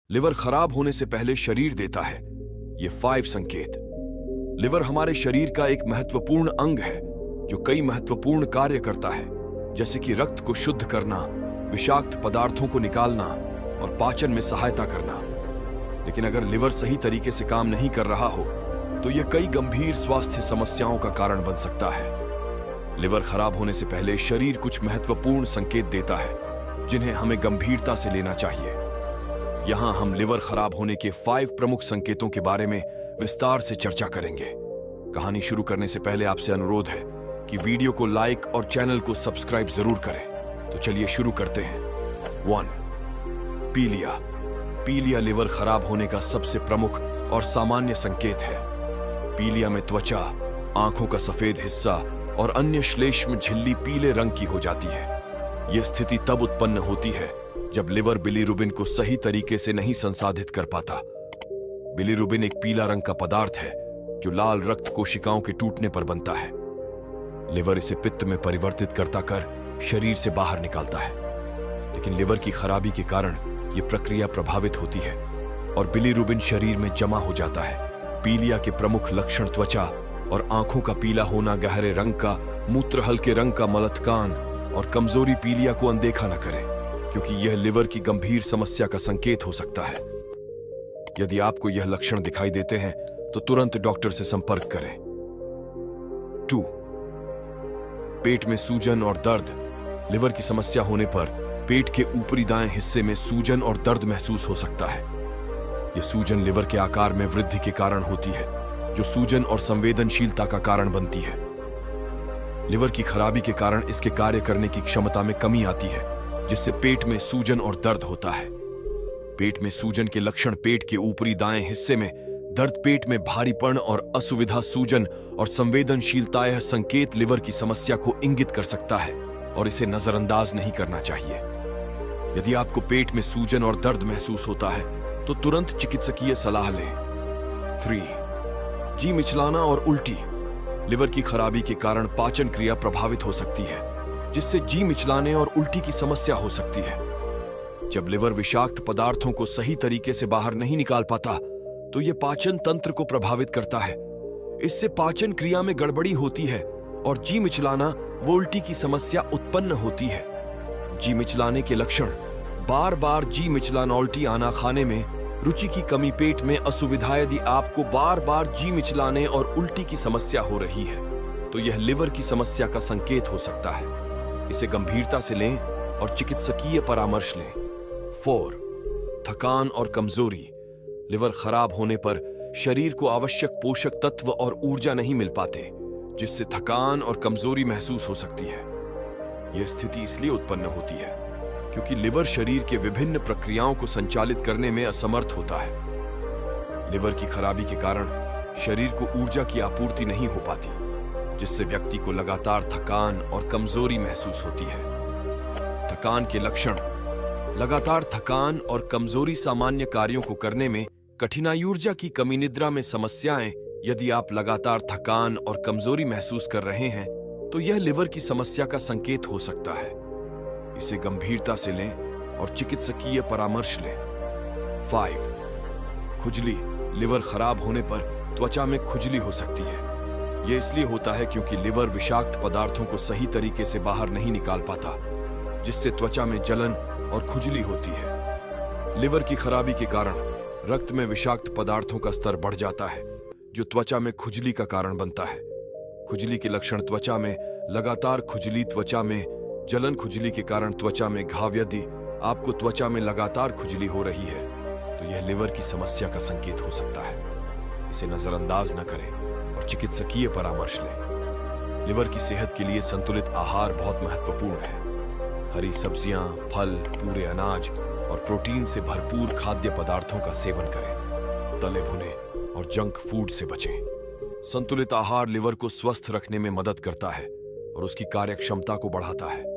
Liver खराब होने से पहले शरीर देता है ये 5 संकेत। लिवर हमारे शरीर का एक महत्वपूर्ण अंग है जो कई महत्वपूर्ण कार्य करता है, जैसे कि रक्त को शुद्ध करना, विषाक्त पदार्थों को निकालना और पाचन में सहायता करना। लेकिन अगर लिवर सही तरीके से काम नहीं कर रहा हो तो यह कई गंभीर स्वास्थ्य समस्याओं का कारण बन सकता है। लिवर खराब होने से पहले शरीर कुछ महत्वपूर्ण संकेत देता है जिन्हें हमें गंभीरता से लेना चाहिए। यहां हम लिवर खराब होने के 5 प्रमुख संकेतों के बारे में विस्तार से चर्चा करेंगे। कहानी शुरू करने से पहले आपसे अनुरोध है कि वीडियो को लाइक और चैनल को सब्सक्राइब जरूर करें। तो चलिए शुरू करते हैं। 1. पीलिया। पीलिया लिवर खराब होने का सबसे प्रमुख और सामान्य संकेत है। पीलिया में त्वचा, आंखों का सफेद हिस्सा और अन्य श्लेष्म झिल्ली पीले रंग की हो जाती है। यह स्थिति तब उत्पन्न होती है जब लिवर बिलीरुबिन को सही तरीके से नहीं संसाधित कर पाता। बिलीरुबिन एक पीला रंग का पदार्थ है जो लाल रक्त कोशिकाओं के टूटने पर बनता है। लिवर इसे पित्त में परिवर्तित करता कर शरीर से बाहर निकालता है, लेकिन लिवर की खराबी के कारण यह प्रक्रिया प्रभावित होती है और बिलीरुबिन शरीर में जमा हो जाता है। पीलिया के प्रमुख लक्षण त्वचा और आंखों का पीला होना, गहरे रंग का मूत्र, हल्के रंग का मलतकान और कमजोरी। पीलिया को अनदेखा न करें क्योंकि यह लिवर की गंभीर समस्या का संकेत हो सकता है। यदि आपको यह लक्षण दिखाई देते हैं तो तुरंत डॉक्टर से संपर्क करें। 2. पेट में सूजन और दर्द। लिवर की समस्या होने पर पेट के ऊपरी दाएं हिस्से में सूजन और दर्द महसूस हो सकता है। यह सूजन लिवर के आकार में वृद्धि के कारण होती है, जो सूजन और संवेदनशीलता का कारण बनती है। लिवर की खराबी के कारण इसके कार्य करने की क्षमता में कमी आती है, जिससे पेट में सूजन और दर्द होता है। पेट में सूजन के लक्षण पेट के ऊपरी दाएं हिस्से में दर्द, पेट में भारीपन और असुविधा, सूजन और संवेदनशीलता। यह संकेत लिवर की समस्या को इंगित कर सकता है और इसे नजरअंदाज नहीं करना चाहिए। यदि आपको पेट में सूजन और दर्द महसूस होता है तो तुरंत चिकित्सकीय सलाह लें। 3. जी मिचलाना और उल्टी। लिवर की खराबी के कारण पाचन क्रिया प्रभावित हो सकती है, जिससे जी मिचलाने और उल्टी की समस्या हो सकती है। जब लिवर विषाक्त पदार्थों को सही तरीके से बाहर नहीं निकाल पाता तो यह पाचन तंत्र को प्रभावित करता है। इससे पाचन क्रिया में गड़बड़ी होती है और जी मिचलाना व उल्टी की समस्या उत्पन्न होती है। जी मिचलाने के लक्षण: बार बार जी मिचलाना, उल्टी आना, खाने में रुचि की कमी, पेट में असुविधा। यदि आपको बार बार जी मिचलाने और उल्टी की समस्या हो रही है तो यह लिवर की समस्या का संकेत हो सकता है। इसे गंभीरता से लें और चिकित्सकीय परामर्श लें। 4. थकान और कमजोरी। लिवर खराब होने पर शरीर को आवश्यक पोषक तत्व और ऊर्जा नहीं मिल पाते, जिससे थकान और कमजोरी महसूस हो सकती है। यह स्थिति इसलिए उत्पन्न होती है क्योंकि लिवर शरीर के विभिन्न प्रक्रियाओं को संचालित करने में असमर्थ होता है। लिवर की खराबी के कारण शरीर को ऊर्जा की आपूर्ति नहीं हो पाती, जिससे व्यक्ति को लगातार थकान और कमजोरी महसूस होती है। थकान के लक्षण: लगातार थकान और कमजोरी, सामान्य कार्यों को करने में कठिनाई, ऊर्जा की कमी, निद्रा में समस्याएं। यदि आप लगातार थकान और कमजोरी महसूस कर रहे हैं तो यह लिवर की समस्या का संकेत हो सकता है। इसे गंभीरता से लें और चिकित्सकीय परामर्श लें। 5. खुजली। लिवर खराब होने पर त्वचा में खुजली हो सकती है। यह इसलिए होता है क्योंकि लिवर विषाक्त पदार्थों को सही तरीके से बाहर नहीं निकाल पाता, जिससे त्वचा में जलन और खुजली होती है। लिवर की खराबी के कारण रक्त में विषाक्त पदार्थों का स्तर बढ़ जाता है, जो त्वचा में खुजली का कारण बनता है। खुजली के लक्षण: त्वचा में लगातार खुजली, त्वचा में जलन, खुजली के कारण त्वचा में घाव। यदि आपको त्वचा में लगातार खुजली हो रही है तो यह लिवर की समस्या का संकेत हो सकता है। इसे नजरअंदाज न करें और चिकित्सकीय परामर्श लें। लिवर की सेहत के लिए संतुलित आहार बहुत महत्वपूर्ण है। हरी सब्जियां, फल, पूरे अनाज और प्रोटीन से भरपूर खाद्य पदार्थों का सेवन करें। तले भुने और जंक फूड से बचें। संतुलित आहार लिवर को स्वस्थ रखने में मदद करता है और उसकी कार्यक्षमता को बढ़ाता है।